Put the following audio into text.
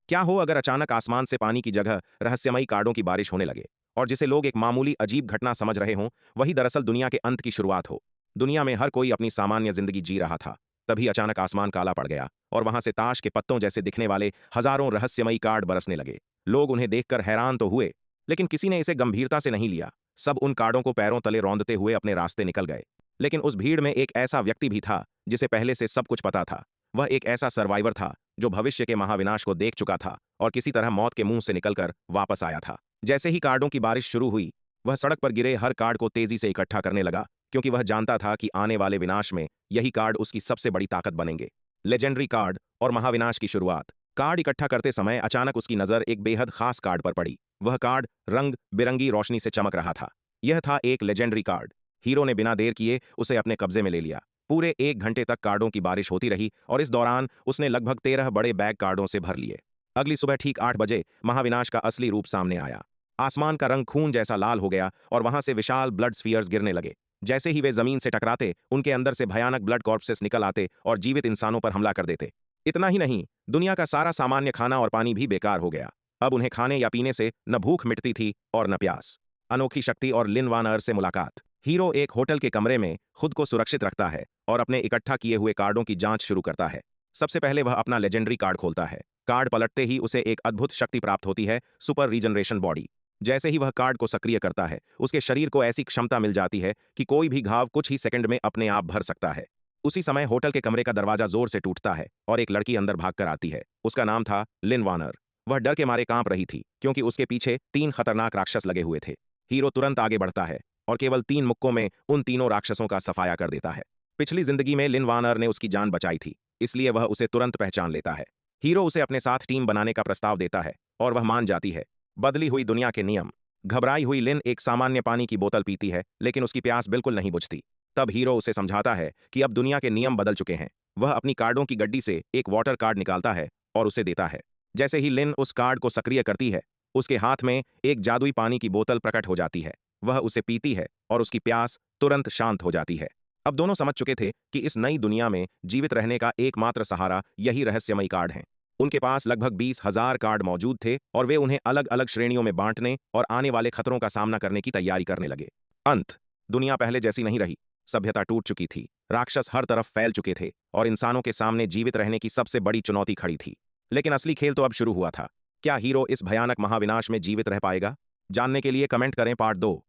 क्या हो अगर अचानक आसमान से पानी की जगह रहस्यमयी कार्डों की बारिश होने लगे और जिसे लोग एक मामूली अजीब घटना समझ रहे हों, वही दरअसल दुनिया के अंत की शुरुआत हो। दुनिया में हर कोई अपनी सामान्य जिंदगी जी रहा था। तभी अचानक आसमान काला पड़ गया और वहां से ताश के पत्तों जैसे दिखने वाले हजारों रहस्यमयी कार्ड बरसने लगे। लोग उन्हें देखकर हैरान तो हुए, लेकिन किसी ने इसे गंभीरता से नहीं लिया। सब उन कार्डों को पैरों तले रौंदते हुए अपने रास्ते निकल गए। लेकिन उस भीड़ में एक ऐसा व्यक्ति भी था जिसे पहले से सब कुछ पता था। वह एक ऐसा सर्वाइवर था जो भविष्य के महाविनाश को देख चुका था और किसी तरह मौत के मुंह से निकलकर वापस आया था। जैसे ही कार्डों की बारिश शुरू हुई, वह सड़क पर गिरे हर कार्ड को तेजी से इकट्ठा करने लगा, क्योंकि वह जानता था कि आने वाले विनाश में यही कार्ड उसकी सबसे बड़ी ताकत बनेंगे। लेजेंडरी कार्ड और महाविनाश की शुरुआत। कार्ड इकट्ठा करते समय अचानक उसकी नजर एक बेहद खास कार्ड पर पड़ी। वह कार्ड रंग बिरंगी रोशनी से चमक रहा था। यह था एक लेजेंडरी कार्ड। हीरो ने बिना देर किए उसे अपने कब्जे में ले लिया। पूरे 1 घंटे तक कार्डों की बारिश होती रही और इस दौरान उसने लगभग 13 बड़े बैग कार्डों से भर लिए। अगली सुबह ठीक 8 बजे महाविनाश का असली रूप सामने आया। आसमान का रंग खून जैसा लाल हो गया और वहां से विशाल ब्लड स्फीयर्स गिरने लगे। जैसे ही वे जमीन से टकराते, उनके अंदर से भयानक ब्लड कॉर्पसेस निकल आते और जीवित इंसानों पर हमला कर देते। इतना ही नहीं, दुनिया का सारा सामान्य खाना और पानी भी बेकार हो गया। अब उन्हें खाने या पीने से न भूख मिटती थी और न प्यास। अनोखी शक्ति और लिन वान एर से मुलाकात। हीरो एक होटल के कमरे में खुद को सुरक्षित रखता है और अपने इकट्ठा किए हुए कार्डों की जांच शुरू करता है। सबसे पहले वह अपना लेजेंडरी कार्ड खोलता है। कार्ड पलटते ही उसे एक अद्भुत शक्ति प्राप्त होती है, सुपर रीजनरेशन बॉडी। जैसे ही वह कार्ड को सक्रिय करता है, उसके शरीर को ऐसी क्षमता मिल जाती है कि कोई भी घाव कुछ ही सेकंड में अपने आप भर सकता है। उसी समय होटल के कमरे का दरवाजा जोर से टूटता है और एक लड़की अंदर भागकर आती है। उसका नाम था लिन वानर। वह डर के मारे कांप रही थी, क्योंकि उसके पीछे 3 खतरनाक राक्षस लगे हुए थे। हीरो तुरंत आगे बढ़ता है और केवल 3 मुक्कों में उन तीनों राक्षसों का सफाया कर देता है। पिछली जिंदगी में लिन वानर ने उसकी जान बचाई थी, इसलिए वह उसे तुरंत पहचान लेता है। हीरो उसे अपने साथ टीम बनाने का प्रस्ताव देता है और वह मान जाती है। बदली हुई दुनिया के नियम। घबराई हुई लिन एक सामान्य पानी की बोतल पीती है, लेकिन उसकी प्यास बिल्कुल नहीं बुझती। तब हीरो उसे समझाता है कि अब दुनिया के नियम बदल चुके हैं। वह अपनी कार्डों की गड्डी से एक वाटर कार्ड निकालता है और उसे देता है। जैसे ही लिन उस कार्ड को सक्रिय करती है, उसके हाथ में एक जादुई पानी की बोतल प्रकट हो जाती है। वह उसे पीती है और उसकी प्यास तुरंत शांत हो जाती है। अब दोनों समझ चुके थे कि इस नई दुनिया में जीवित रहने का एकमात्र सहारा यही रहस्यमयी कार्ड हैं। उनके पास लगभग 20,000 कार्ड मौजूद थे और वे उन्हें अलग अलग श्रेणियों में बांटने और आने वाले खतरों का सामना करने की तैयारी करने लगे। अंत। दुनिया पहले जैसी नहीं रही। सभ्यता टूट चुकी थी, राक्षस हर तरफ फैल चुके थे और इंसानों के सामने जीवित रहने की सबसे बड़ी चुनौती खड़ी थी। लेकिन असली खेल तो अब शुरू हुआ था। क्या हीरो इस भयानक महाविनाश में जीवित रह पाएगा? जानने के लिए कमेंट करें पार्ट 2।